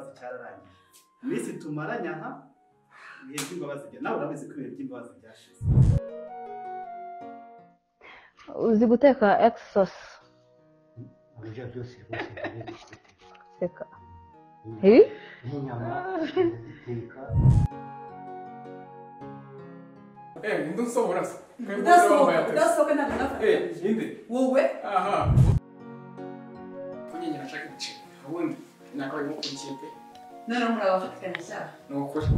cy'imbabazi cyararangiye. Iminsi tumaranye aha ibihe by'imbabazi bya nawe urabizi ko ibihe by'imbabazi byashize. Uzi guteka egg sauce? Ibyo byose rwose Teka. n'inyama ziteka. Ndusohora se. Udasohoka ntabwo nafatanyije. Inde. Wowe? Aha. Kunyenya nashaka gucika. Ubundi nakora mu kukipe. None murabafatikanya cyane. Nukuri.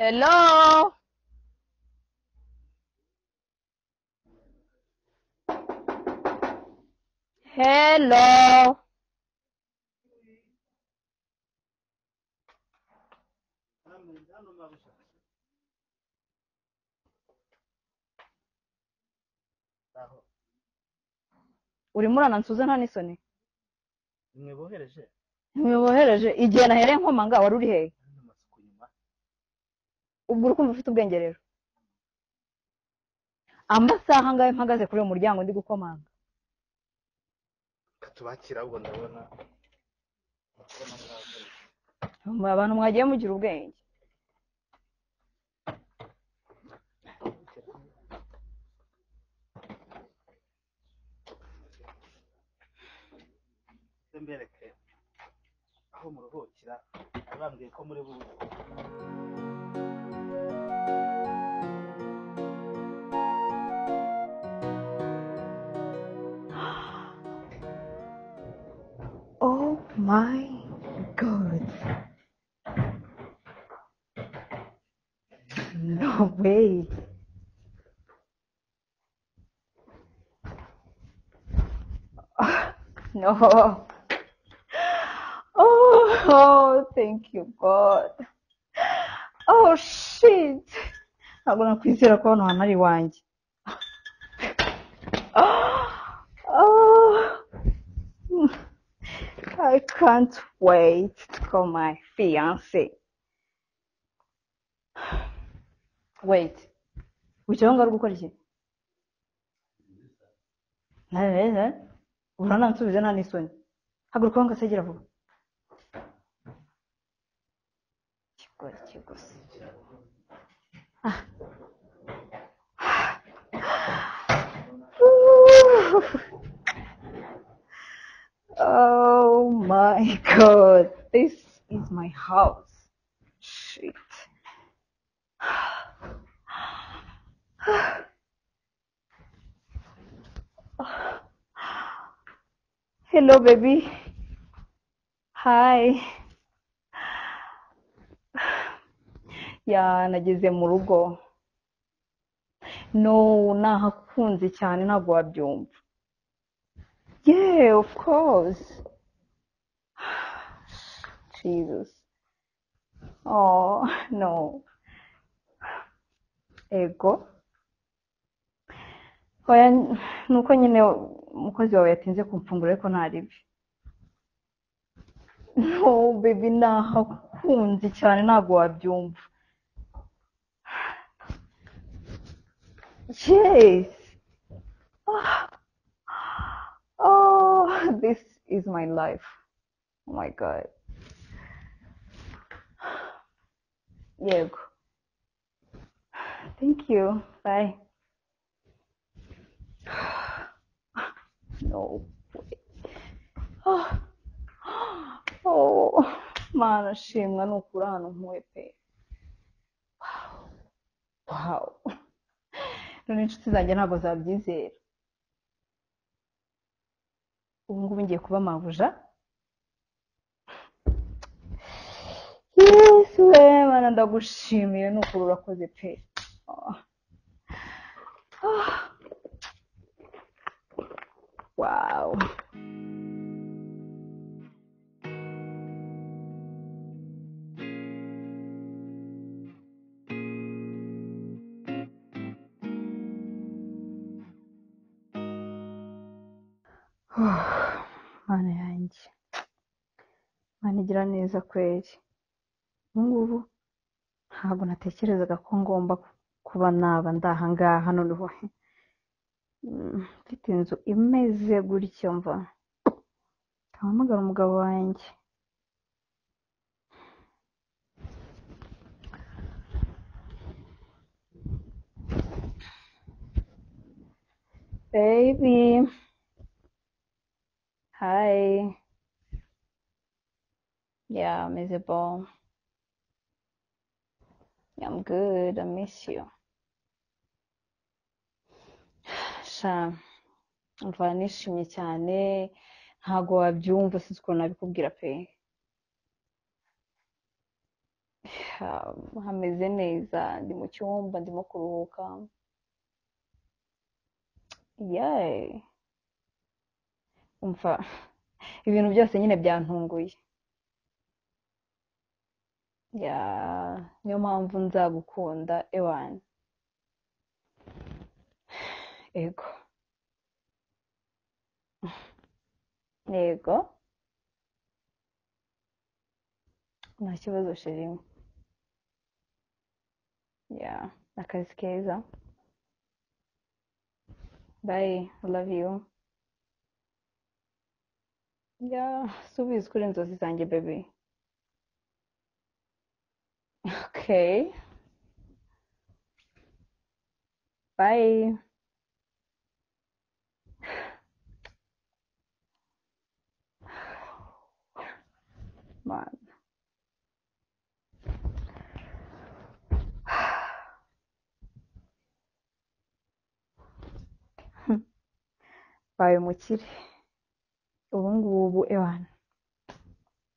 Hello. Hello. Urimo uranansuza nta n'isoni? Nimwibohereje igihe nahereye nkomanga wari uri hehe? Ubwo uri kumva ufite ubwenge rero. Amasaha ngahe mpagaze kuri uwo muryango ndi gukomanga. Katubakira ubwo ndabona. Abantu mwagiye mugira ubwenge. Mbereke aho muruhukira abambwiye ko muri buze. Oh my God. No way. No. Oh, thank you, God. Oh, shit. Ntabwo nakwizera ko hano hantu ari iwanjye. Oh. I can't wait to call my fiancé. Wait. Wicaye ngaho gukora iki? Uranansubiza nta n'isoni. Haguruka ngo asegera vuba. Kigose. Oh my God, this is my house. Shit. Hello, baby. Hi. ya nageze mu rugo no nahakunze cyane ntabwo wabyumva yeah of course Jesus oh no ego oya nuko nyine umukozi wawe yatinze kumfungura ariko ntaribi no baby nahakunze cyane ntabwo wabyumva yes oh this is my life oh my god yego thank you bye no way. Oh mana shimwa nukura hano nkuwe pe wow none inshuti zanjye ntabwo zabyizera ubu ngubu ngiye kuba mabuja yes we mana ndagushimiye nukuri urakoze pe wow mana yanjye mana igira neza kweri ubu ngubu ntabwo natekerezaga ko ngomba kuba naba ndahangaha noneho mfite inzu imeze gutyo mva kampamagara umugabo wanjye baby hi yeah meze bon I'm good I miss you sha mva nishimye cyane ntago wabyumva sinzi ukuntu nabikubwira pe hameze neza ndi mu cyumba ndimo kuruhuka yeah umva ibintu byose nyine byantunguye ya niyo mpamvu nzagukunda ewana ego yego nta kibazo shirimo ya akazi keza bye I love you ya subiza kuri inzozi zanjye baby okay bye man baye mukire ubu ngubu ewana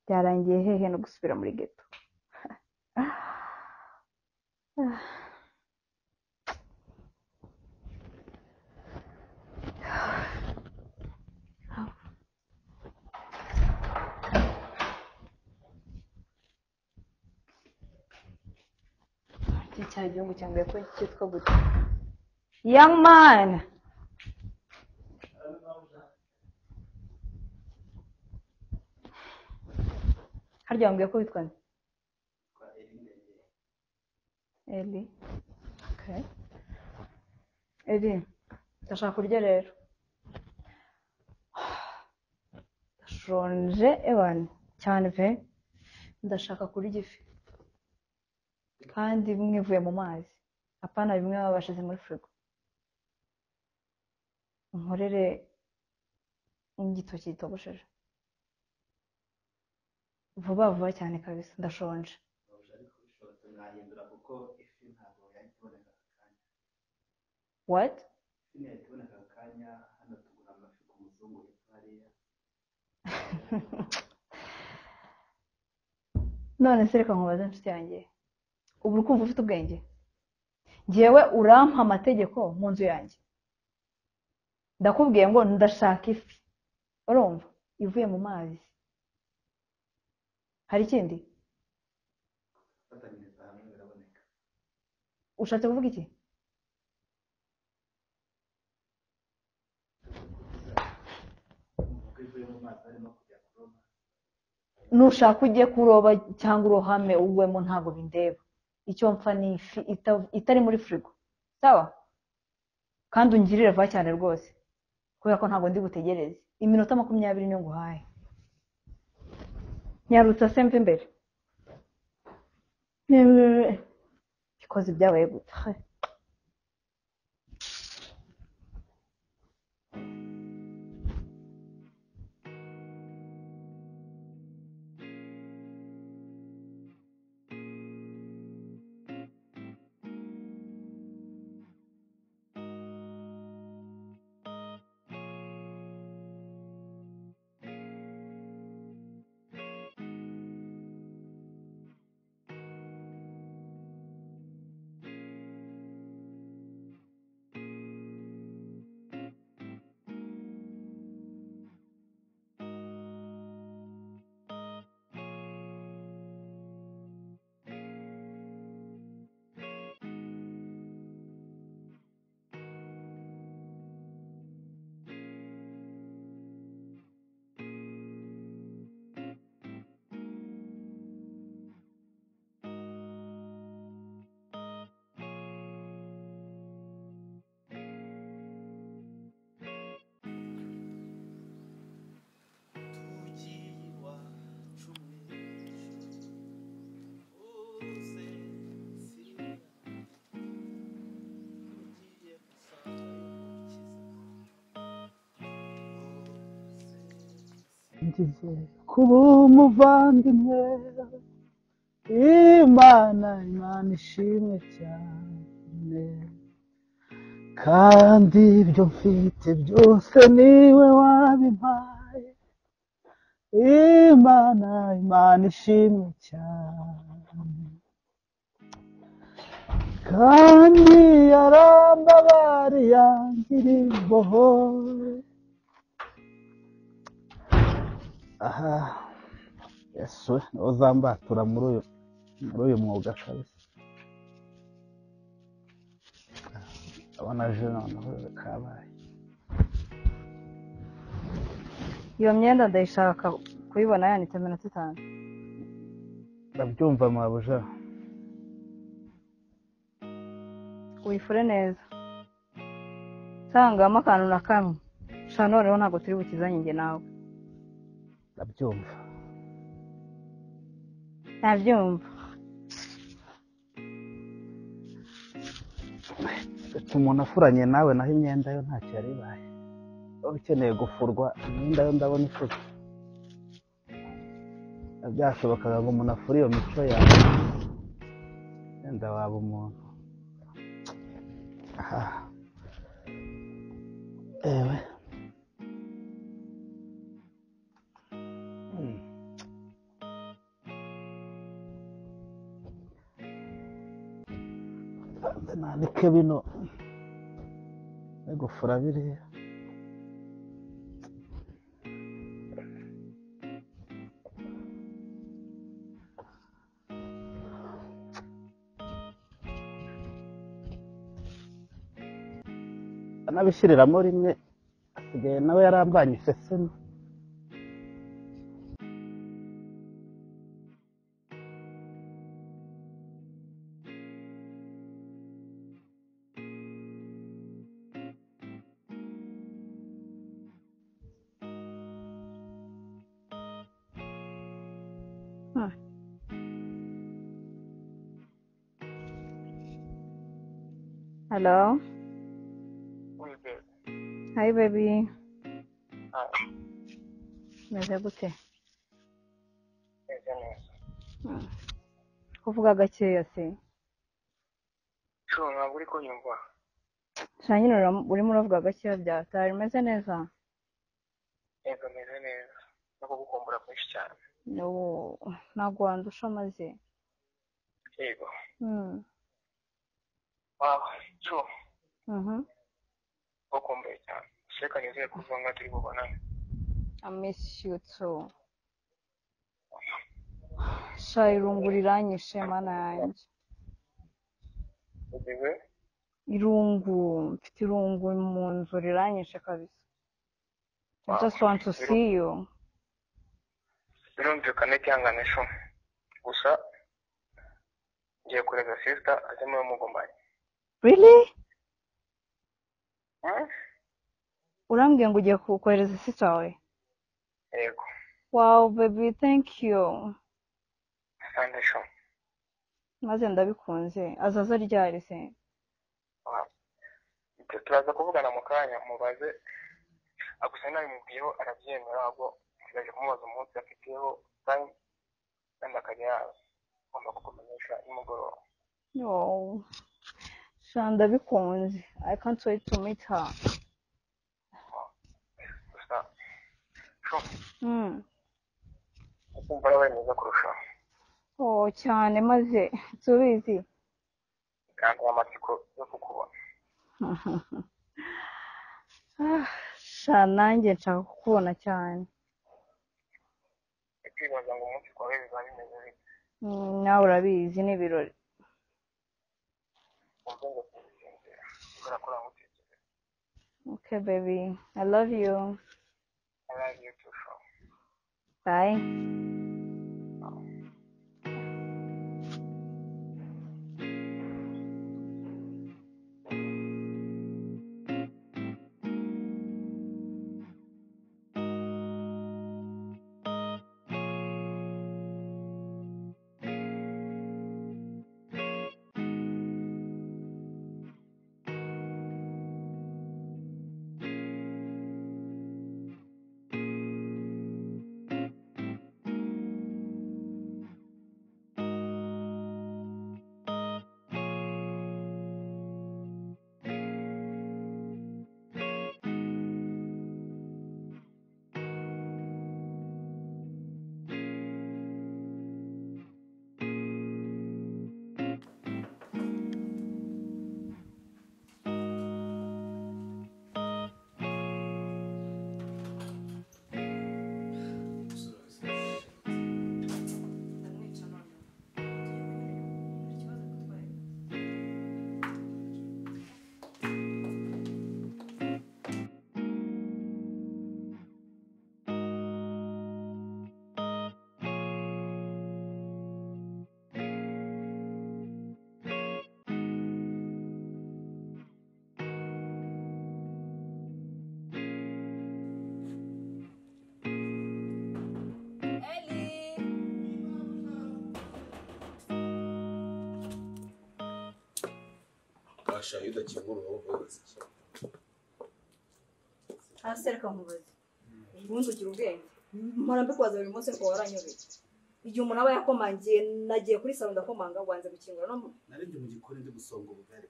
byarangiye hehe no gusubira muri ghetto iki cya gihugu cyambaye ko cyitwa gute young man harya wambwiye ko witwa nde Eli okay Eli ndashaka kurya rero ndashonje ewana cyane pe ndashaka kurya ifi kandi bimwe ivuye mu mazi apana bimwe baba bashize muri firigo unkorere igitoki gitogosheje vuba vuba cyane kabisa ndashonje ariko bishobotse mwahindura kuko ifi ntabwo yayiboneka akanya what ifi ntiyayiboneka akanya hano tugura amafi ku muzungu hepfo hariya none se reka nkubaze inshuti yanjye ubu kumva ufite ubwenge ngewe urampa amategeko mu nzu yanjye ndakubwiye ngo ndashaka ifi urumva ivuye mu mazi hari ikindi Fatanyiriza hamwe biraboneka. ushatse kuvuga iki Ubwo ivuye mu mazi harimo kujya kuroba. nushaka ujye kuroba cyangwa urohame ugwemo ntabwo bindeba icyo mpfa ni ifi itari muri firigo sawa kandi ungirire vuba cyane rwose kubera ko ntabwo ndi butegereze iminota 20 niyo nguhaye nyarutsa semva imbere ikoze ibyabaye gute ngize kuba umuvandimwe Imana ishimwe cyane kandi ibyo mfite byose niwe wabimpaye Imana ishimwe cyane kandi yarambabariye nkiri imbohe aha Yesu uzambatura muri uyu mwuga kabisa abana je noneho kabaye iyo myenda ndayishaka kuyibona yanitse 5 ndabyumva mabuja uyifure neza sangamo akantu na kamwe sha noneho ntabwo turi bukizanye nge nawe ndabyumva ntabyumva umuntu afuranye nawe naho imyenda yo ntacyo yari ibaye ukeneye gufurwa imyenda yo ndabona ifuze byashobokaga ngo umuntu afure iyo mico yawe wenda waba umuntu aha ewe nandike bino gufura biriya anabishyiriramo rimwe asigaye nawe yarambanye iseseme Hello. Hi baby. Meze gute? Kuvuga gakeya se. Ntabwo uri kunyumva. Shanyine urimo uravuga gakeya byatari meze neza. Yego meze neza. No kugukumbura kwinshi cyane. No, ntabwo wandusha maze. Yego. Cyo. Ukomeye cyane. Sheka nizeye kuvuga ngo turi bubonane. I miss you too. Sha irungu riranyishe mana yanjye. Ubiwe? Irungu, mfite irungu mu nzu riranyishe kabisa. I just want to see you. Birumvikane cyanganisho. Gusa ngiye kurega sister azemo mugomanye. Really? Urambwiye ngo ugiye kohereza sister wawe? Yego. Wow baby, thank you. Asante sho. Maze ndabikunze. Azaza ryari se? Turaza kuvugana mu kanya mubaze. Gusa nabimubwiyeho arabyemera ahubwo nsigaje kumubaza umunsi afiteho time kandi akajya ngomba kukumenyesha nimugoroba. No. Sha ndabikunze. I can't wait to meet her. Gusa sho. Ukumva ari neza kurushaho. Oh cyane maze tubizi. Kandi amatsiko yo kukubona. Sha nanjye nshaka kukubona cyane. Kwibaza ngo umunsi kwawe biba bimeze bite? Nawe urabizi ni ibirori. Okay baby, I love you. I love you too. Bye. Asha yudakingura ubuvuzi. Hasi reka nkubaze. Ubundi ugira ubwenge. Mpora mbikwaza buri munsi ko waranyobeye. Igihe umuntu aba yakomangiye nagiye kuri salon ndakomanga wanze gukingura no. Narebye mu gikoni ndi gusonga ubugari.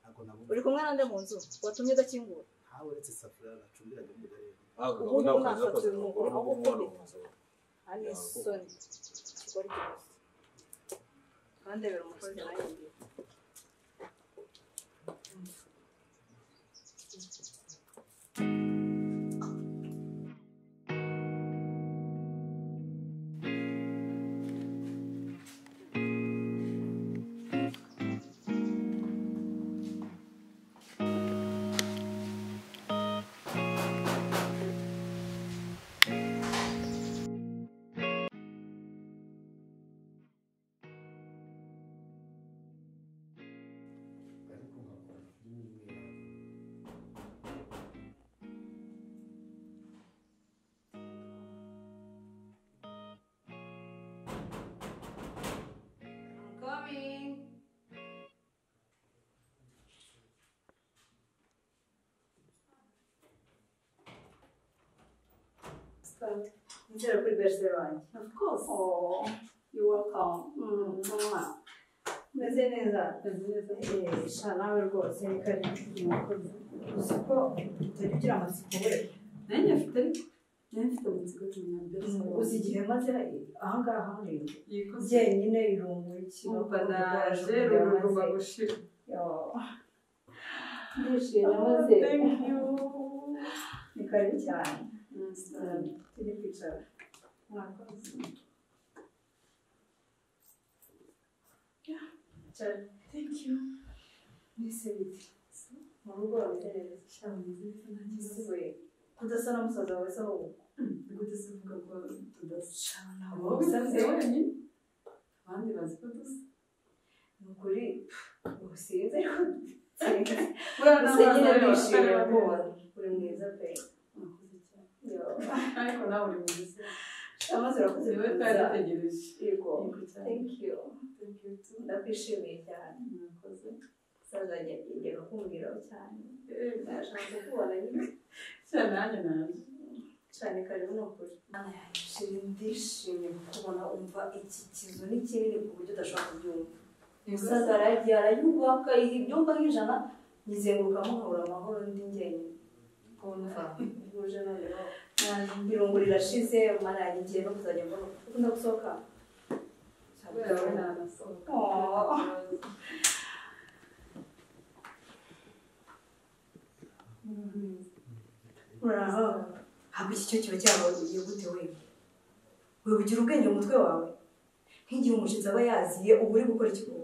Ntabwo nabo. Uri kumwe nande mu nzu watumye udakingura. Hawe uretse safuriya nacumbira ubugari. Ubu nafatira umugore aho kubita. Ani soni. Kigori cyose. Kandi bero umukozi nayo. Instead of birthday wanjye. Of course. Oh, you're welcome. Meze neza. Sha nawe rwose kari umukozi. Usiko tugira amatsiko we. Nanjye afite mfite amatsiko kumenya mbere uzi igihe maze ahangaha jyenyine irungu naje rugomba gushira ndishimye maze ni karibu cyane tujye kwicara mwakoze thank you mbese biti mu rugo bameze cyane nziza we kudasa na musaza wawe se wowe gute se uvuga ko tudasa wowe usanze wenyine abandi bazi ko dusa ni ukuri usinze ariko buriya nyine n'abana bishimiye kubona uri mwiza pe mwakoze cyane ariko nawe uri mwiza amaze urakoze niwe twari dutegereje yego thank you too ndakwishimiye cyane mwakoze sazajya yigera kumbwiraho cyane nashaka kubona nyine cyane nanjye naje cyane karibu ni ukuri ndishimye kubona umva iki kizu ni kinini ku buryo udashobora kubyumva umusaza aragiye arayubaka ibyumba nk'ijana nyizengurukamo nkabura amahoro ndi njyenyine kumva uje noneho irungu rirashize mana yanjye ngiye no kuzajya mbona ukunda gusohoka kubera wowe ntanasohoka uraho haba iki cyo kiba cyabaye gute wewe ugira ubwenge mu mutwe wawe nk'igihe umushyitsi aba yaziye uba uri gukora iki ubu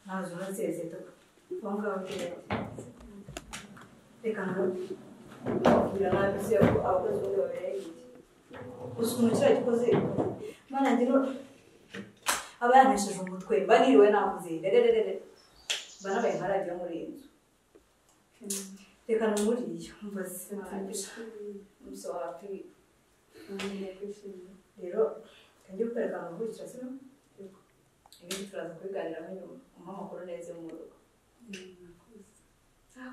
ntazo unazezeta aho ngaho reka nababwira nabi se abakozi bombi babereye iki gusa umuntu kiriya gikoze mana njye aba yanesheje umutwe mba niriwe navuze rerererere mba nabaye nka radiyo muri iyi nzu reka namuriye umva sinabisha umusoro hafi rero kanjye kukwereka ahantu nkurikira sino ibindi turaza kubiganiraho nyuma umpa amakuru neza yo mu rugo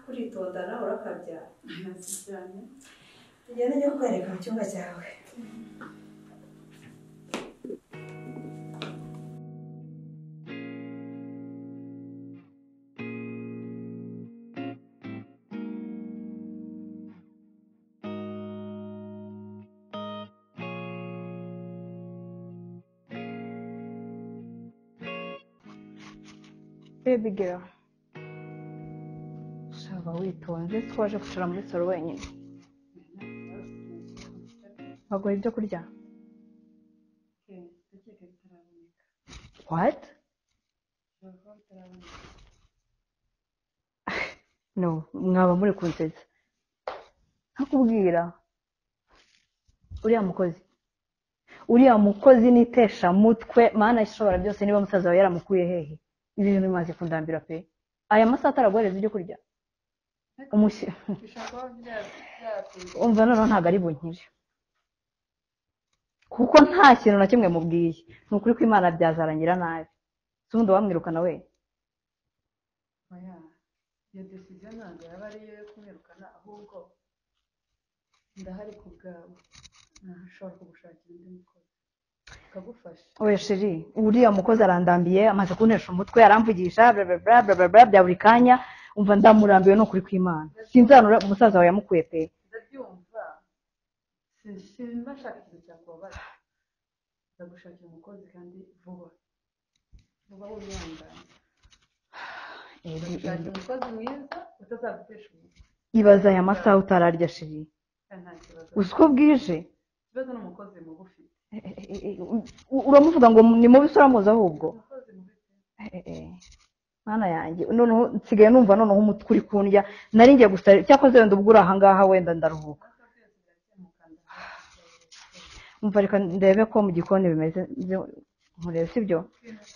kuritonda nawe urakabya cyane tugende njye kukwereka mu cyumba cyawe baby girl shaba witonze twaje kwicara muri salo wenyine baguha ibyo kurya what no mwaba muri kunsetsa ntakubwira uriya mukozi nitesha mutwe mana ishobora byose niba musaza wawe yaramukuye hehe ibi bintu bimaze kundambira pe aya masaha ataraguhereza ibyo kurya umva noneho ntabwo ari bunkire kuko nta kintu na kimwe mubwiye ni ukuri ko imana byazarangira nabi si ubundi wamwirukana we iyo decision ntabwo yaba ari iyo kumwirukana ahubwo ndahari ku bwawe nashobora kugushakira undi mukozi akagufasha oya sheri uriya mukozi arandambiye amaze kuntesha umutwe aramvugisha bya buri kanya umva ndamurambiwe no kuri kw'Imana sinzanura umusaza wawe yamukuye pe ndabyumva sinashaka ikintu cyakubabaza ndagushakira umukozi kandi vuba w'umwangana ndagushakira umukozi mwiza utazagutesha umutwe ibaza aya masaha utararya sheri nta kibazo uzi ko bwije ikibazo ni umukozi mugufi uramuvuga ngo ni mubi se uramuzi ahubwo umukozi mugufi mana yanjye noneho nsigaye numva noneho umutwe uri kundya nari ngiye gusa cyakoze wenda ubwo uri ahangaha wenda ndaruhuka umva reka ndebe ko mu gikoni bimeze nkurebe sibyo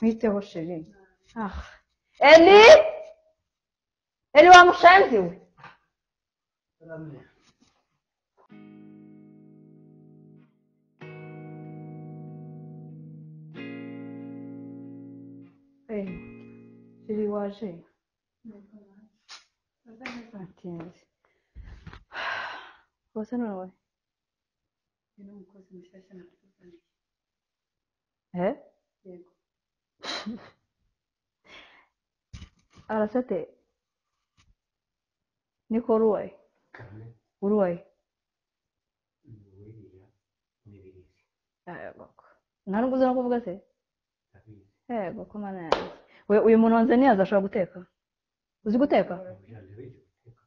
mwiteho sheri Eli wa mushenzi we Eli waje atinze wose none ni umukozi mushyashya natuzaniye yego arasate niko uruwaye yego nta nubwo uzi no kuvuga se ndabizi yego ko mana yanjye uyu muntu wanze niyaza ashobora guteka uzi guteka ndabizi guteka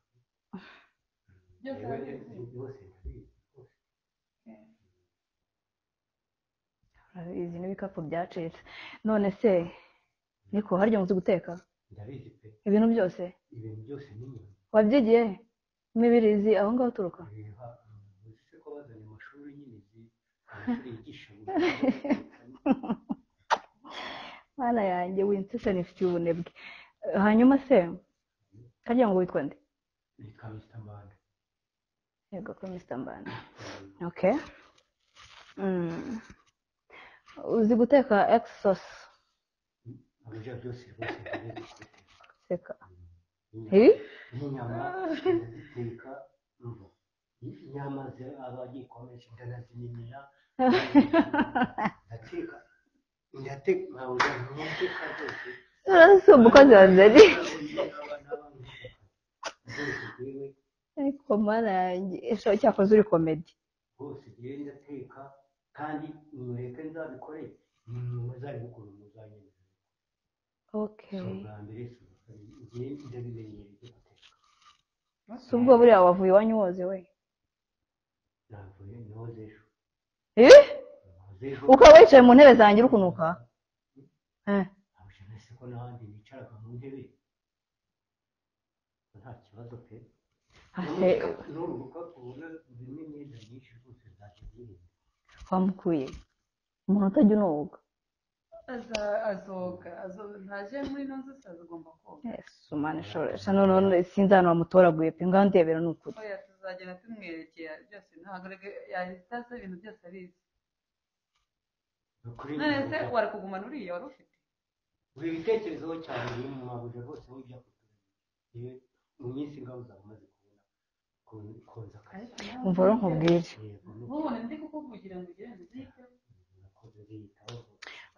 byose yewe arabizi. yose ndabizi urabizi n'ibikapu byacitse none se niko harya muzi guteka ndabizi pe ibintu byose ibintu byose ni inyuma wabyigiye imibirizi aho ngaho uturuka reba uzi ko bazanye amashuri nyine amashuri yigisha mana yanjye winsese nifitiye ubunebwe hanyuma se kagira ngo witwa nde nitwa Mr. Mbanda yego ko Mr. Mbanda okay uzi guteka egg sauce abajya byose rwose ndabizi kubiteka seka n'inyama ndaziteka umva inyama aba yikomesha ndanazimenyera ndateka ntabwo ndateka rwose si umukozi wa nzeri ariko mana yanjye ejo cyakoze uri komedi rwose ngewe ndateka kandi mureke nzabikore muzabikora muzanyemeza okay bwa mbere ngewe ndabimenyereye byo guteka si ubwo buriya wavuye iwanyu woze we navuye noze ejo ukaba wicaye mu ntebe zanjye uri kunuka ntabwo ko n'ahandi nicaraga mu ntebe nta kibazo pe n'uru rukapu rurimo imyenda myinshi rwose nzajya nyirinda wamukuye umuntu utajya unuka azoga ntaje muri ino nzu agomba koga umwana ishoresha none sinzi ahantu wamutoraguye pe ngaho ndebera ni ukuri oya tuzagenda tumwerekera byose ntabwo yahita aza ibintu byose abizi none se wari kugumana uriya wari ufite buri bitekerezo cyane biri mu mabuja rwose w'ibyo akutuye mu minsi ngaho uzaba umaze kubona konza akazi umva rero nkubwire ntubone ndi kukuvugira ngo ugire ngo uziteho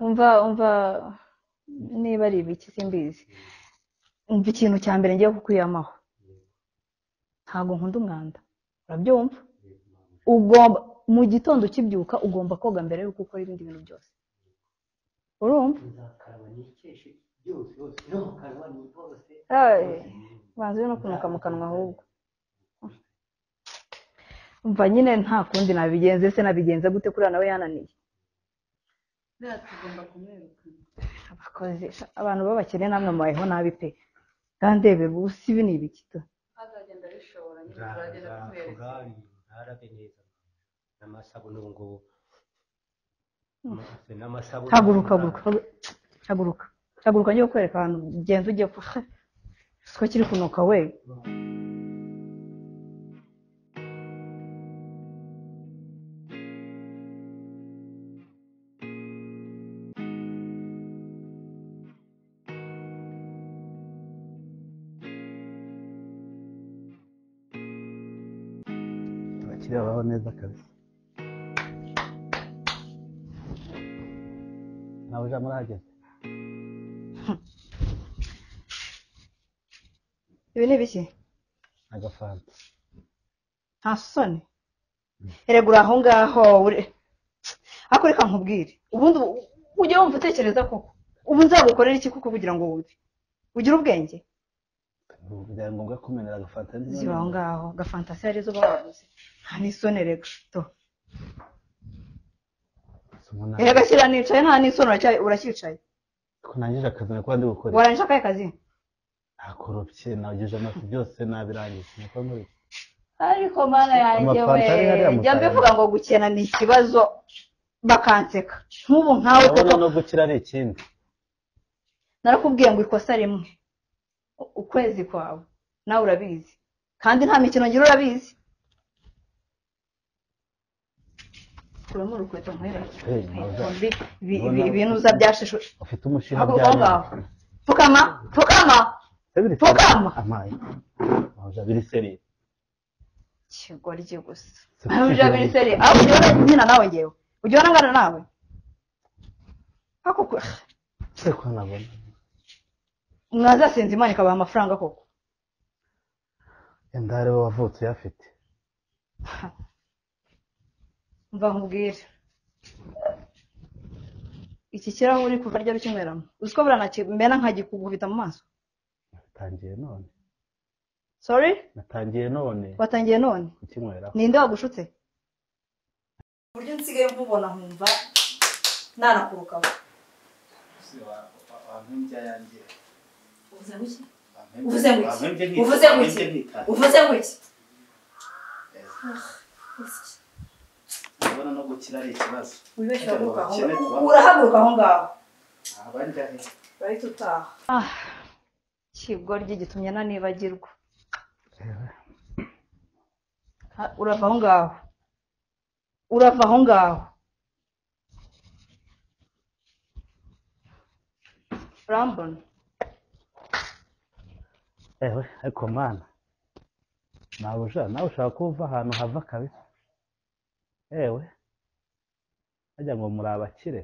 umva niba ari ibiki simbizi umva ikintu cya mbere ngiye kukwiyamaho ntabwo nkunda umwanda urabyumva ugomba mu gitondo ukibyuka ugomba koga mbere yuko ukora ibindi bintu byose urumva nzakaraba nikeshe byose no mu kanwa ni hose banze no kunuka mu kanwa ahubwo umva nyine nta kundi nabigenze se nabigenze gute kuriya nawe yananiye tugomba kumwirukana abakozi abantu b'abakene namwe mubayeho nabi pe ndandebera ubusa ibi ni ibiki to azagenda abishobora nyine tuzagenda tumwerekera ntarabe neza n'amasabune ubu ngubu haguruka njye kukwereka ahantu ugenda ujye siko kiri kunuka we abakiriya baho neza kabisa nawe ujya murahageze ibi ni ibiki agafanta nta soni erega uri aho ngaho ariko reka nkubwire ubundi ujya wumva utekereza koko ubu nzagukorera iki kuko kugira ngo wumve ugire ubwenge byari ngombwa kumenera agafanta ziba aho ngaho agafantasi arizo bawabuze nta n'isoni rega to erega shyira nicaye nta n'isoni uracyicaye ko nangije akazi nako ndi gukora warangije akahe kazi akoropye nageje amafi byose nabirangije niko muri ariko mana yanjye we jya mbivuga ngo gukena ni ikibazo bakanseka nk'ubu nkawe kuko no gukira ari ikindi narakubwiye ngo ikosa rimwe ukwezi kwawe nawe urabizi kandi nta mikino ngira urabizi kuramo urukweto nkwereke ibintu uza byashisho ufite umushiha byawe pfukama amaye aho biri seri kigoryi gusa aho biri seri aho ujyana nyina nawe ngewe ujyana ngana nawe ako se ko nabona mwazasenza imana ikabaha amafaranga koko endare wavutse yafite mva nkubwire iki kirahuri kuva rya rukinyweramo uzi ko buranakimena nkagikugubita mu maso natangiye none sorry natangiye none watangiye none kukinywera ninde wagushutse uburyo nsigaye nkubona nkumva nanakurukaho wampembye yanjye uvuze guki uvuze guki urabona no gukira ari ikibazo wibeshye urahaguruka aho ngaho abanja he bahita utaha ikigoryi gitumye nanibagirwa urava aho ngaho urava aho ngaho urambona ariko mana nabuja nawe ushaka kuva ahantu hava kabisa hajya ngo muri abakire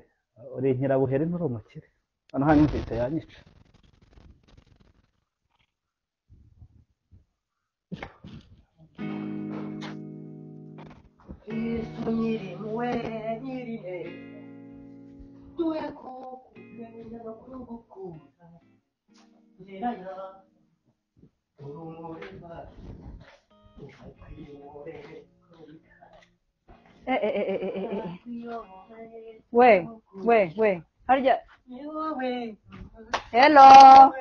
uri inkirabuheri nturi umukire hano hanyumvise yanyica we harya hello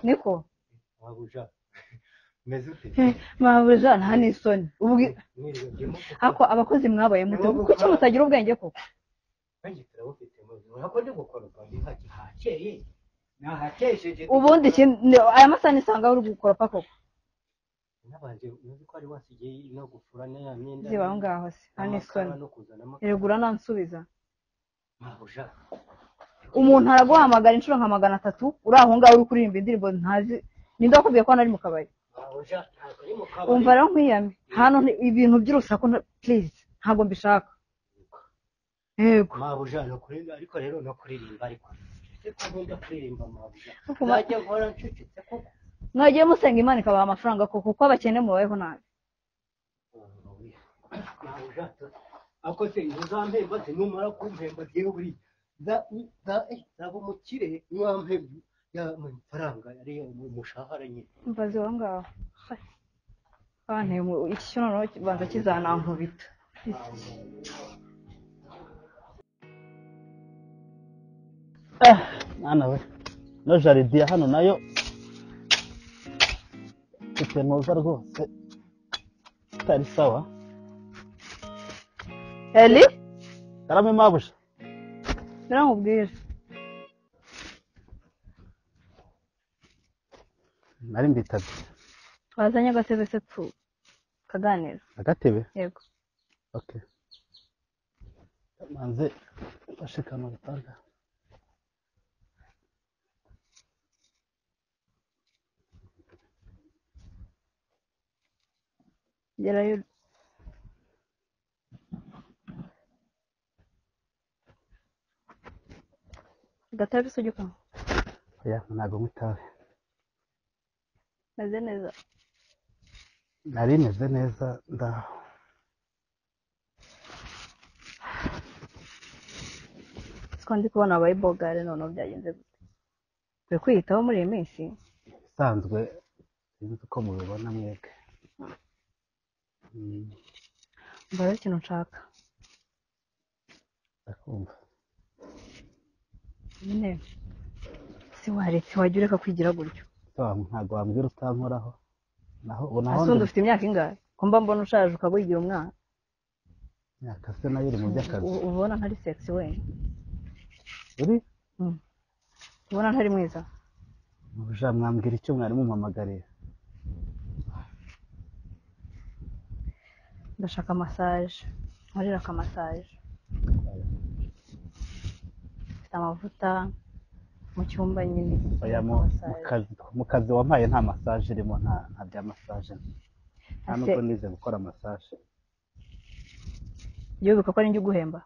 niko mabuja nta n'isoni ako abakozi mwabaye mute kuki mutagira ubwenge koko ubundi aya masaha nisanga uri gukoropa koko ziba aho ngaho se nta n'isoni iregura nansubiza umuntu araguhamagara inshuro nka 300 uri aho ngaho uri kuririmba indirimbo ntazi ninde wakubwiye ko nari mu kabari umva rero nkwiyame hano ibintu by'urusaku please ntabwo mbishaka yego mabuja no kuririmba ariko rero no kuririmba ariko nkunda kuririmba mabuja najye nkora ncecetse koko mwagiye musenga Imana ikabaha amafaranga koko kuko abakene mubayeho nabi mabuja ako se ntuzampemba se numara kumpemba giye buri zaba umukire nwampemba ya mafaranga ari umushahara nyine mbaze wa ngaho kandi iki cyo noneho kibanza kizanankubita mwana we no jaride hano nayo itenuza rwose itari sawa Eli karame mabusha biramubwira nari mbitabye wazanye agatebe se kaganira agatebe yego okay manze bashikana bitanga gerayo gatebe se ujya oya ntago mwitabe meze neza nari meze neza ndaho siko ndi kubona abayibogare noneho byagenze gute turi kwiyitaho muri iyi minsi bisanzwe sinzi uko mubibona mwebwe mba rero ikintu nshaka ndakumva nyine si waretse wajya ureka kwigira gutyo ntabwo wambwira utankoraho naho asundi ufite imyaka ingahe ko mba mbona ushaje ukabugira umwana imyaka se nayo iri mu by'akazi ubona ntari sexy we uri ubona ntari mwiza muja mwambwira icyo mwari mumpamagariye ndashaka massage nkorera aka massage mfite amavuta mu cyumba nyine oya mu kazi wampaye nta massage irimo nta bya massage nta nubwo nize gukora massage yibuka ko ari njye uguhemba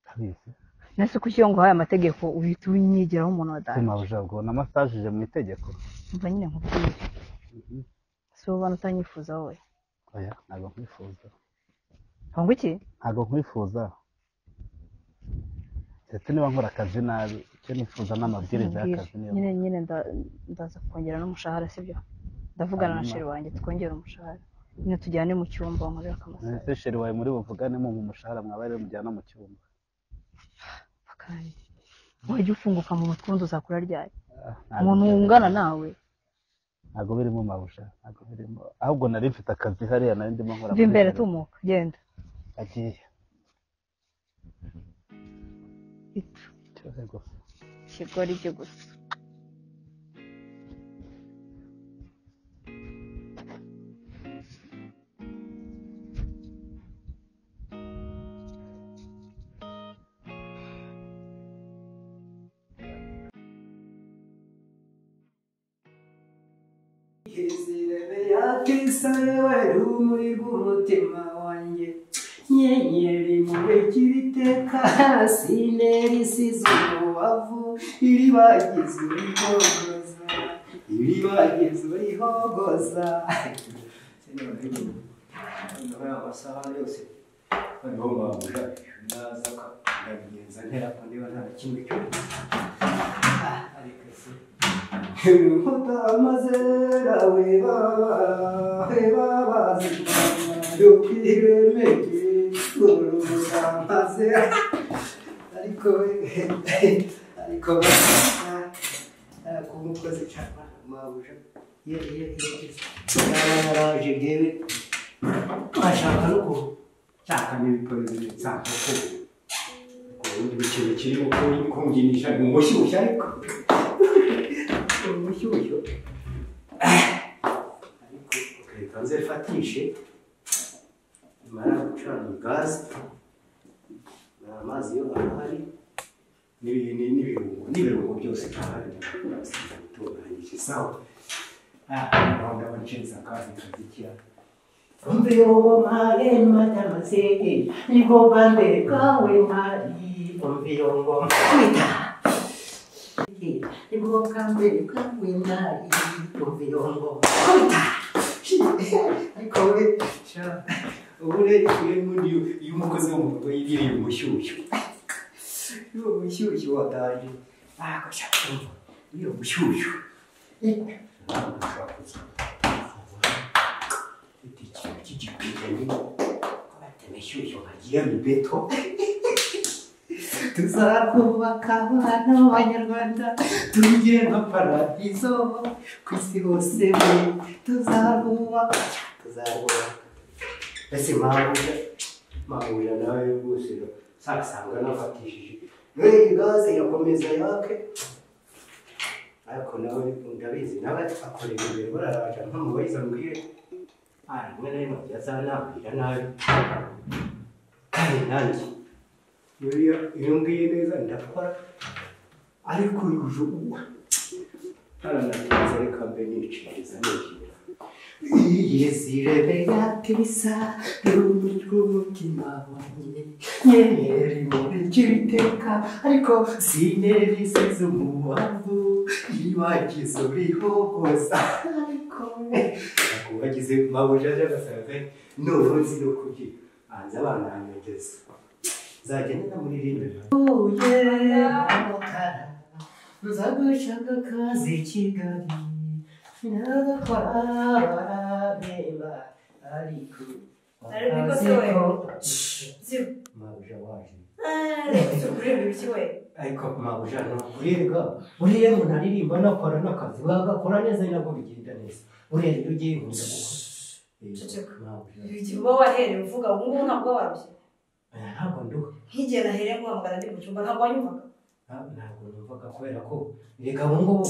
tabizi nase kuki ngo haye amategeko uhita unyigiraho umuntu wadanje sima bujabwo na massage je mu itegeko umva nyine nkubwire si ubona utanyifuza wowe oya ntabwo nkwifuza ngo iki ntabwo nkwifuza ndetse niba nkora akazi nabi icyo nifuza n'amabwiriza y'akazi niyo nyine ndaza kongera n'umushahara sibyo ndavugana na sheri wanjye twongera umushahara nyine tujyane mu cyumba nkorera akamasage ese sheri wawe muri buvugane mu mushahara mwaba rero mujyana mu cyumba wajya ufunguka mu mutwe undi uzakura ryari umuntu wungana nawe ntabwo birimo mabusha ntabwo birimo ahubwo nari mfite akazi hariya nari ndimo nkora mva imbere tumuka genda agiye ikigori byo gusa Kisawe rumuri rw'umutima wanjye nyenyeri mubekira iteka sineri isize umubavu iribagiza urihogoza iribagiza urihogoza amasaha yose noneho babuja naza ndabigenza ntera ko niba nta kimwe cyo ariko se Amazera weba bazimana yukiremeke urumuzamaze ariko kumukoze cyane mabuja yaraje ngewe ashaka no kushaka n'ibikoresho nsanga ko ubundi ikintu kirimo kumbyinishya ni umushyushyu ariko umushyushyu ariko reka nzefatishe nimara gucana gaze amazi yo ahari n'ibirungo byose ahari bitunganyije sawa ndabona nshinze akazi kazikira umve wowe mare madamazeye nibwo bwa mbere bwawe mari umve iyo ngoma kwita nibwo bwa mbere bwawe mari umve iyo ngoma kwita ariko we ubu rero iyo umukozi wo mu rugo yigiriye umushyushyu uwo mushyushyu wataje agashaka iyo mushyushyu bagiye mu beto tuzakubaka abana b'abanyarwanda tugire nka paradizo ku isi hose tuzabubaka ese mabuja nawe rwose sasanga nafatishije gaze irakomeza yake ariko nawe ndabizi nawe akorera imbere bararaja nk'umubayiza mbwire rimwe na rimwe yazanambwira nabi kandi nanjye iyo ngiye neza ndakora ariko yuje uwa aranatinze reka mbe niciriza nigira yeziremera kibisa rumuri rw'umutima wanjye nyenyeri mubikira iteka ariko sineri isize umubavu iribagiza urihogoza ariko wagize mabuja y'agasaga noneho nzi no kugira hanze abana banyegeza nzagenda muririmbira amukara nzagushaka akazi Kigali nagakora barareba ariko mabuja waje ariko mabuja ntukurirwa buriya umuntu aririmba anakora n'akazi wagakora neza nabwo bigenda neza buriya rero ugiye nkunda uba wahereye uvuga ubu ngubu ntabwo warushye ntabwo nduha nk'igihe nahereye nguhamagara ndi mu cyumba ntabwo wanyumvaga ntabwo numvaga kubera ko reka ubu ngubu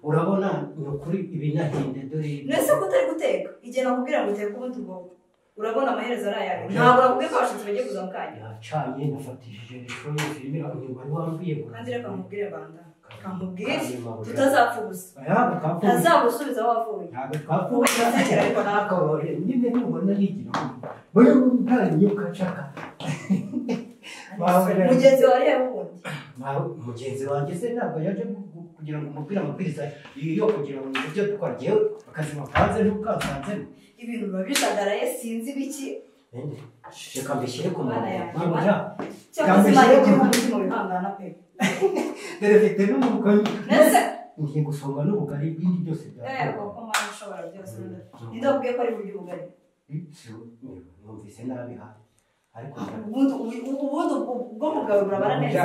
urabona ni ukuri ibinahinde dore nese ko utari guteka igihe nakubwira ngo uteke ubundi ubwonko urabona amaherezo ari ayawe ntabwo nakubwiye ko abashyitsi bagiye kuza mu kanya yacanye nafatishije telefone filime wari wambwiye ngo kandi reka nkubwire banda kamubwire tutazapfa ubusa ntazagusubiza aho wavuye ntabwo twapfuye ariko nyine nubona nigira buri ntangiye ukacaka mugenzi wawe rero wundi mugenzi wanjye se ntabwo yaje kugira ngo umupira amabwiriza yo kugira ngo ibyo dukora ngewe akazi mapanze n'ukasanzemo ibintu biba bishagaraye sinzi biki reka mbishyire ku murongo cyangwa imana igihugu umutima wihangana pe dore mfite n'umugore ngiye gusonga n'ubugari ibindi byose koko mpamvu ushobora byose ninde wakubwiye ko ari buryo ubugari numvise nabi hano ariko ubundi ubwonko bwawe burabara neza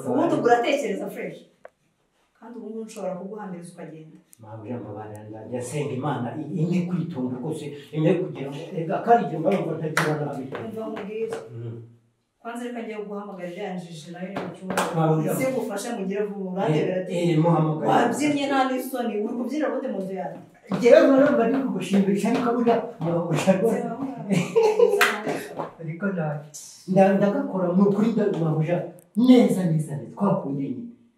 ubundi uratekereza fresh kandi ubu nshobora kuguhamiriza ukagenda mabuja mbabarira ndasenga imana imwe kwitunga rwose imwe kugira ngo ega karije mbarumva ntagira nabi umva mubwire kwanza reka ngiye guhamagarira yanjije nayo ni mu cyumba isi gufashe mugire vuba urandebera ati wabyinnye nta n'isoni uri kubyinira ubundi mu nzu yawe ngewe mbarumva ndi kugushimisha ariko burya mabuja rwose ariko ndagakora ni ukuri mabuja neza neza twakundiye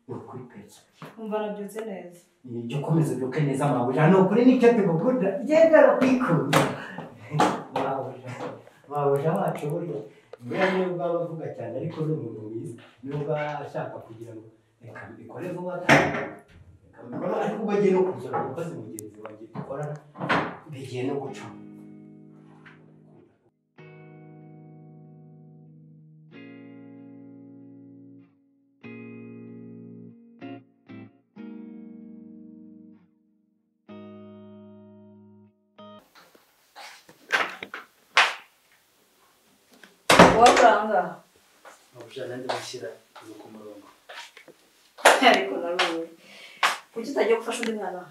ni ukuri pesa umva nabyutse neza jya ukomeza ubyuke neza mabuja ni ukuri nicyo tugukunda gendera kwikunda mabuja wacu burya niba niyo bwaba avuga cyane ariko ni umuntu mwiza niyo bwaba ashaka kugira ngo reka mbikore vuba reka mbikore ariko bagiye no kuzana umukozi mugenzi wanjye dukorana bigiye no gucamo wakuranga mabujana ndi mushyira ku murongo ariko naruwe kuki utagiye gufasha undi mwana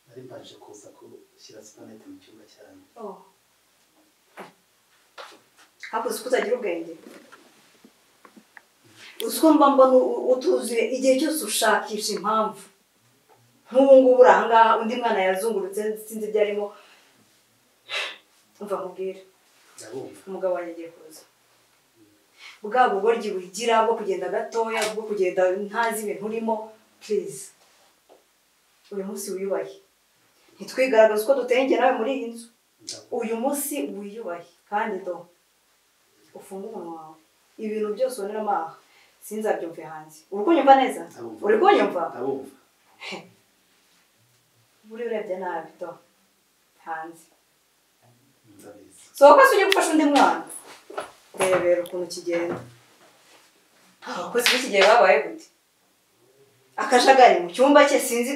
nari mbanje kuza gushyira supanete mu cyumba cyane hakoze ko utagira ubwenge uziko mba mbona utuzuye igihe cyose ushakisha impamvu nk'ubu ngubu urangaha undi mwana yazungurutse sinzi ibyo arimo umva mubwire umugabo wanjye agiye kuza bwa bugoryi bugira bwo kugenda gatoya bwo kugenda ntazi ibintu urimo please uyu munsi wiyubahe ntitwigaragaze uko dutenge nawe muri iyi nzu uyu munsi wiyubahe kandi do ufunge umunwa wawe ibintu byose ubonera amaha sinzabyumve hanze uri kunyumva neza uri kunyumva buri urebye nabi do hanze sohoka se ujye gufasha undi mwana rebera ukuntu kigenda abakozi b'iki gihe babaye gute akajagari mu cyumba cye sinzi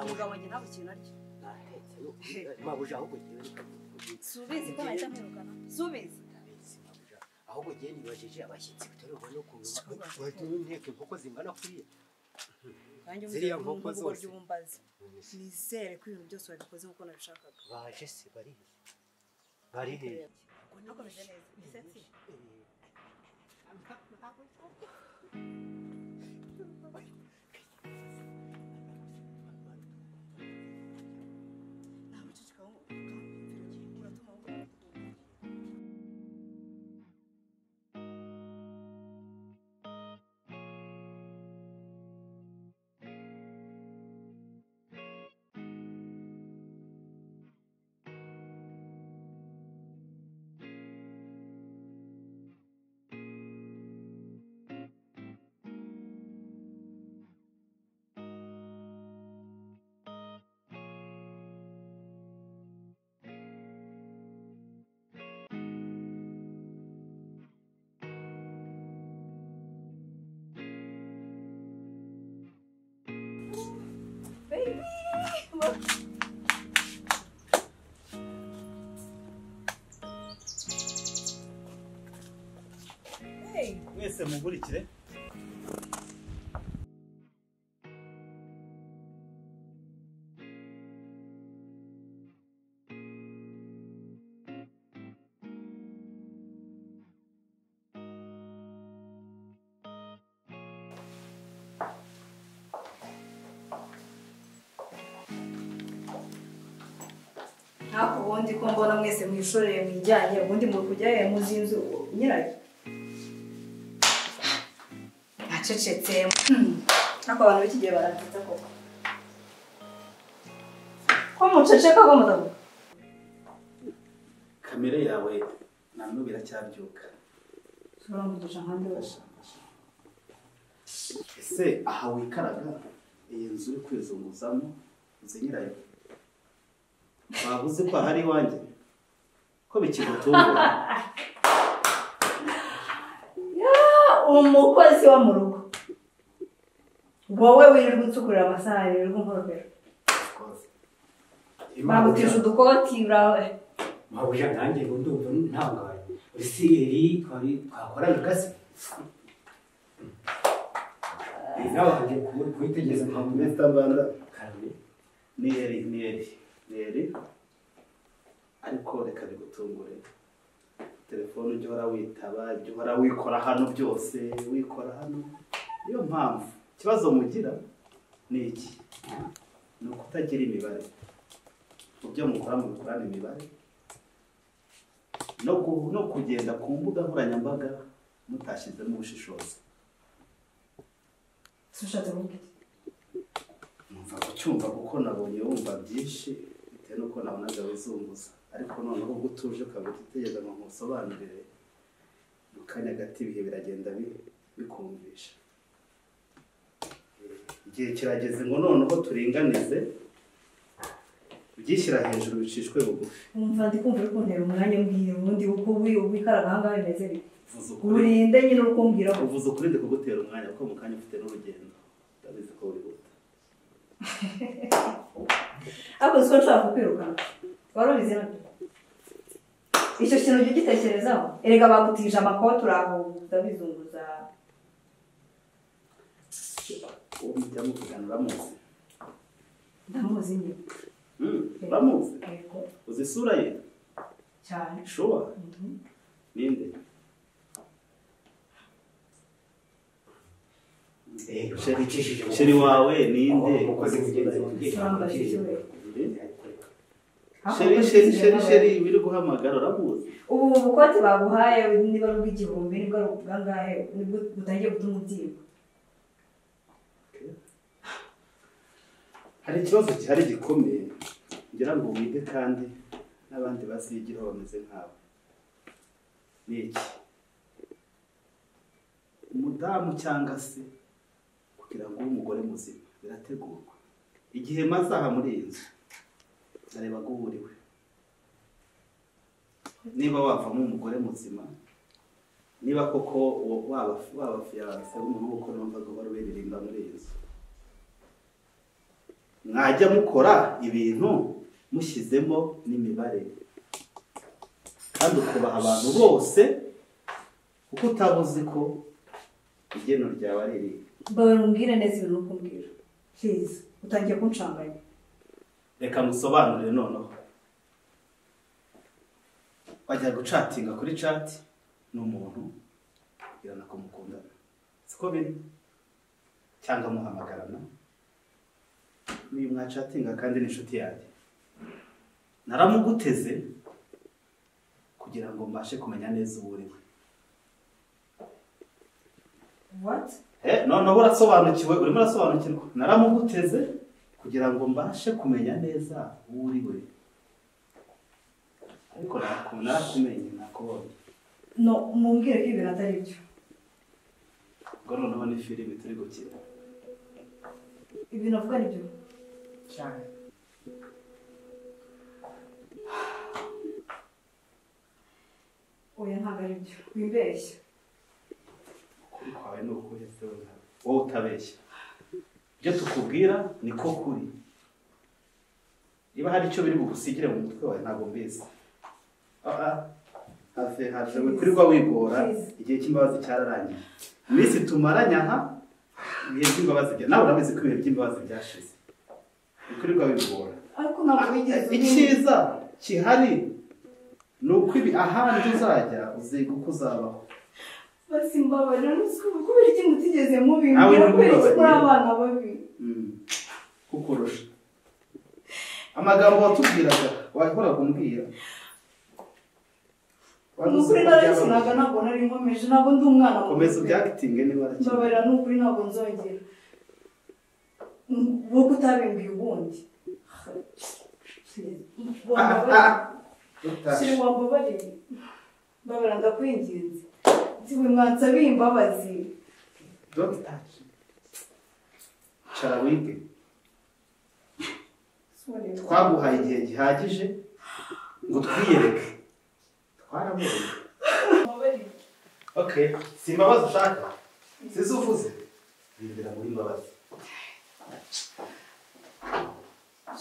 umugabo njye ntabwo ikintu arya mabuja ahubwo ngewe subizi ko nahita mpirukana subizi ahubwo ngewe nibajije abashyitsi bitari bubone ukuntu bahita inteko inkoko zingana kuriya ziriya nkoko zose nizere ko ibintu byose wabikoze nk'uko nabishakaga baje se bari hehe hakomeje neza imisatsi baby hey mwese mugurikire Ntabwo ubundi ko mbona mwese mwishoreye mwijyanye ubundi muri kujya muzi inzu nyirayo. Nacecetse. Nako abantu b'iki gihe baranditse koko. Ko muceceka ko mudavuga. Kamere yawe namwe biracyabyuka. Turamugisha nkande bose. Ese aha wikaraga iyi nzu uri kwizunguzamo uzi nyirayo? Bavuze ko hari iwanjye ko bikigutungura. Umukozi wo mu rugo. Wowe wirirwa utsukurira amasahani wirirwa nkorofera. Bagutije udukoti urawe. Mabuja nanjye ndumva ntangaye. Usiri twakorana gase. Nawe hanjye kuyitegeza ntabwo Mr. Mbanda Neri ariko reka bigutungure. Telefone ujya uhora witaba, ujya uhora wikora hano byose, wikora hano. Niyo mpamvu ikibazo mugira ni iki? Ni ukutagira imibare. Mu byo mukora mubikorana imibare. No kugenda ku mbuga nkoranyambaga mutashyizemo ubushishozi. Sushatse mubiki. Numva kucyumva kuko nabonye wumva byinshi bitewe nuko nabonaga wizunguza. Ariko noneho ubwo utuje ukabita itegeza ngo nkusobanurire mu kanya gati ibihe biragenda bikumvisha. Igihe kirageze ngo noneho turinganize byishyira hejuru bicishwe bugufi. Umva ndi kumva uri kuntera umwanya mbwira ubundi uko wikaraga ahangaha bimeze bite. Urinde nyine urukumbwira ko uvuze ukuri ndi kugutera umwanya kuko mu kanya ufite n'urugendo. Ndabizi ko wihuta. Ako siko nshaka kukwirukana. Warubize nabyo. Icyo kintu ujye ugitekerezaho. Erega bagutije amakoti uraho ndabizunguza. Uwo mujya muvugana uramuzi? Ndamuzi nyine. Uramuzi? Uzi isura ye? Cyane. Sure. Ninde? Sheri wawe ninde? umukozi mugenzi wanjye. Sheri biri guhamagara uramuzi? Ubu bukote baguhaye niba ari ubw'igihumbi niba ari ubwangahe nibwo butangiye gutuma ubyiba. Hari ikibazo gihari gikomeye ngira ngo wige kandi n'abandi bazigiraho bameze nkawe. Ni iki? Umudamu cyangwa se kugira ngo umugore muzima birategurwa. Igihe maze aha muri iyi nzu nareba guhuriwe. Niba wavamo umugore muzima, niba koko waba fiyanse w'umuntu uko numvaga wari ubiririmba muri iyi nzu, mwajya mukora ibintu mushyizemo n'imibare kandi ukubaha abantu bose kuko utabuzi ko igeno ryawe ari iri. Barumbwire neza ibintu ukumbwira. Please, utangiye kunshanganya. Reka musobanurire noneho. Wajya gucatinga kuri chat n'umuntu kugira ngo mukundane. Siko biri? Cyangwa muhamagarana. Uyu mwacatinga kandi ni inshuti yanjye. Naramuguteze kugira ngo mbashe kumenya neza uwo uriwe. What? Noneho urasobanukiwe, urimo urasobanukirwa. Naramuguteze kugira ngo mbashe kumenya neza uwo uriwe. Ariko nakumenye nakubonye. No, mumbwire ko ibintu atari byo. Ngo noneho ni filime turi gukina. Ibintu avuga ni byo. Cyane. Oya ntabwo ari byo. Wimbeshya. Ukuri kwawe ni ukuri se wowe utabeshya. Ibyo tukubwira niko kuri. Niba hari icyo biri bugusigire mu mutwe wawe ntabwo mbizi. Have wirirwa wigora igihe cy'imbabazi cyararangiye. Iminsi tumaranye aha ibihe by'imbabazi nawe urabizi ko ibihe by'imbabazi byashize. Wirirwa wigora. Ariko ntabwo wigeze icyiza kihari ni uko ibi ahandi uzajya uziga uko uzabaho. Basi mbabarira n'usuku kubera ikintu utigeze mubimbwira kubera ko muri abana babi. Kukurusha amagambo watubwiraga wahora kumbwira nukuri narakinaga ntabwo nari nkomeje ntabwo ndi umwana komeza ubyakitinge niba arakina mbabarira nukuri ntabwo nzongera wowe utabimbwiye ubundi siri wambabariye mbabarira ndakwinginze ntiwe mwansabiye imbabazi cara wige twaguhaye igihe gihagije ngo twiyereke twarabonye okay si imbabazi ushaka sizo uvuze bindira muri imbabazi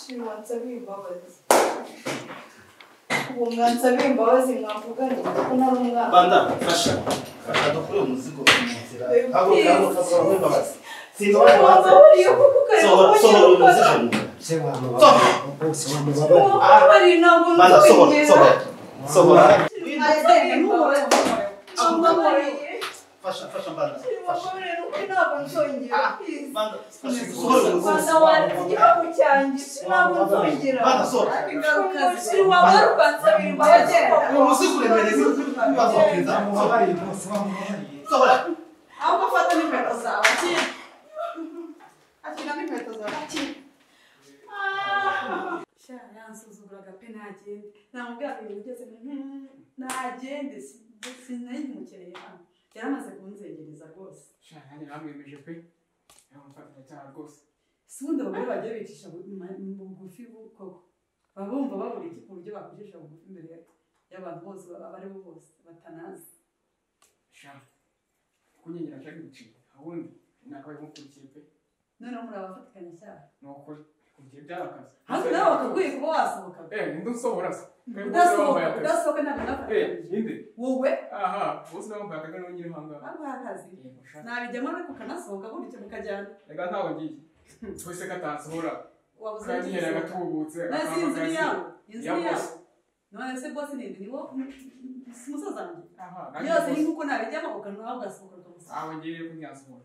siri wansabiye imbabazi uwo mwansabiye imbabazi mwavuganye kuko nari umwana banda fasha dukure umuzigo mu nzira haguruka haguruka imbabazi si imbabazi wambabariye kuko sohora umuzigo se wamubabariye bose wamubabariye wambabariye ntabwo banda nzongera sohora fasha banda wambabariye nuko ntabwo nzongera banda Rwanda wanditse igihugu cyanjye sinabwo nzongera siri wagaruka nsabira imbabazi umuzigo uremereye ibibazo wakiza wamubabariye bose wamubabariye sohora ahubwo afata n'inkweto zawe akina n'inkweto zawe yansuzuguraga pe ntagende namubwira ibintu byose ntagende sinayimukereye hano yaramaze kunzengereza rwose nanjye namwemeje pe yamufata cyane rwose si ubundi abagore bagiye bicisha bugufi koko baba bumva babura iki ku buryo bakwicisha bugufi imbere y'abantu bose abari bo bose batanazi kunyengera nshaka guciye ahundi nakabaye mukurikiye pe noneho muri abafatikanya icyaha ni ukuri kugira byarakaze hasi nawe bakakwiye kuba wasohoka ninde usohora se udasohoka ntabwo nafatikanyije ninde wowe aha bose bambaye akaga n'uwo nyiri hanga ntabwo akazi nabijyamo ariko ukanasohoka gutyo mukajyana reka ntawe ngiye twese katasohora wabuze kandi yari agatubutse nasi inzu ni yawe inzu ni yawe none se bose ninde ni wo si umusaza wanjye yose ni nkuko nabijyamo ukanawe ugasohoka ukamusohoka aho ngiye kunyasohora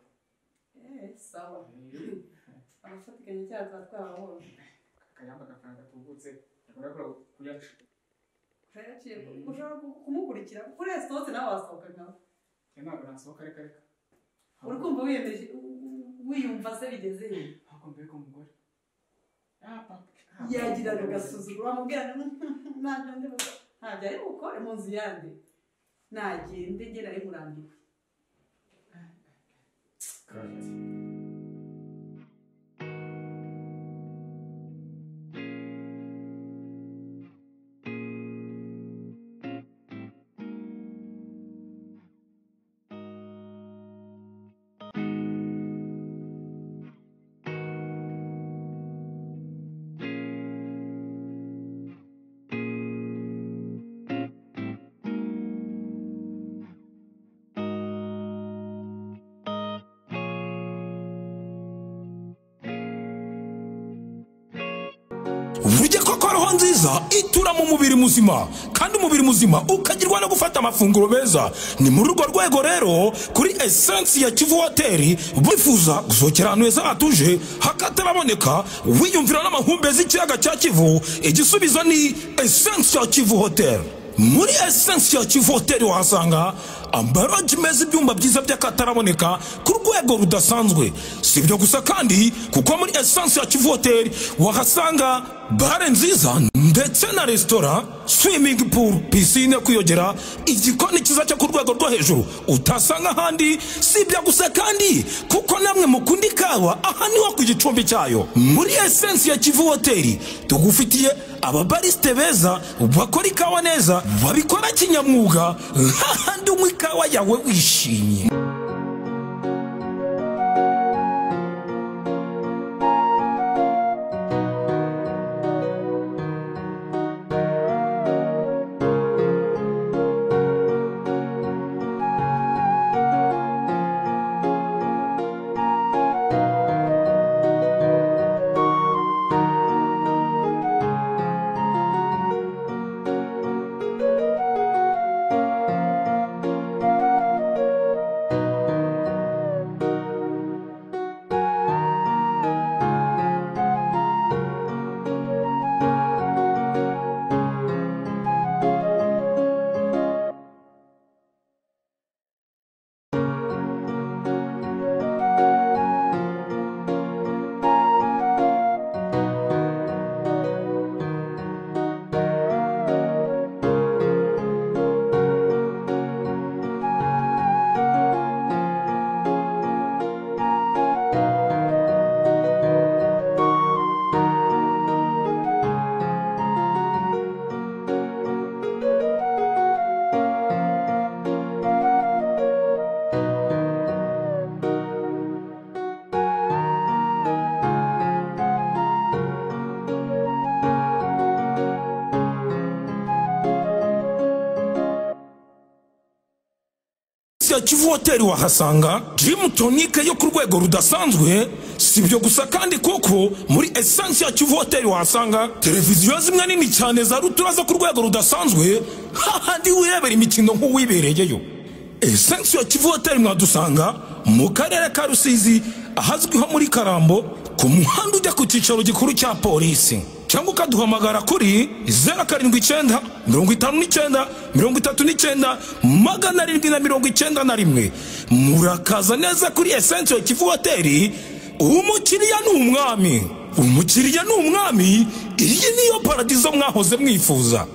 sawa abafatikanya icyaha tuba twababonye akayamba agafaranga gatubutse akora kuyaca urayaciye ushobora kumukurikira kuri resitora nawe wasohoka nkawe ntabwo nasohoka reka uri kumva wiyemeje wiyumva se bigeze he ntabwo mbega umugore yagiraga agasuzuguro wamubwira ntabyo ndi bukore ntabyo ari bukore mu nzu yande nagende ngera ari murambiwe Burya koko roho nziza itura mu mubiri muzima kandi umubiri muzima ukagirwa no gufata amafunguro meza. Ni muri urwo rwego rero kuri Essence ya Kivu Hotel bifuza gusohokera ahantu heza hatuje hakataraboneka wiyumvira n'amahumbezi ikiyaga cya Kivu. Igisubizo ni Essence ya Kivu Hotel. Muri Essence ya Kivu Hotel wahasanga amaroji meza, ibyumba byiza by'akataraboneka ku rwego rudasanzwe. Si ibyo gusa kandi kuko muri Essence ya Kivu Hotel wahasanga bare nziza ndetse na restaurant, swimming pool, piscine kwiyogera, igikoni cyiza cyo ku rwego rwo hejuru utasanga ahandi. Si ibyo gusa kandi kuko namwe mukunda ikawa, aha niho ku gicumbi cyayo. Muri Essence ya Kivu Hotel tugufitiye ababariste beza bakora ikawa neza, babikora kinyamwuga, hahandi unywa ikawa yawe wishimye. Hotel wahasanga gym tonic yo ku rwego rudasanzwe. Sibyo gusa kandi kuko muri Essence ya Kivu Hotel wahasanga televiziyo zimwe nini cyane za rutura zo ku rwego rudasanzwe, hahandi wirebera imikino nk'uwibereyeyo. Essence ya Kivu Hotel mwadusanga mu karere ka Rusizi ahazwiho muri Karambo ku muhanda ujya ku cyicaro gikuru cya polisi, cyangwa ukaduhamagara kuri 079 59 39 791. Murakaza neza kuri Essence ya Kivu Hotel. Umukiriya ni umwami, umukiriya ni umwami. Iyi niyo paradizo mwahoze mwifuza.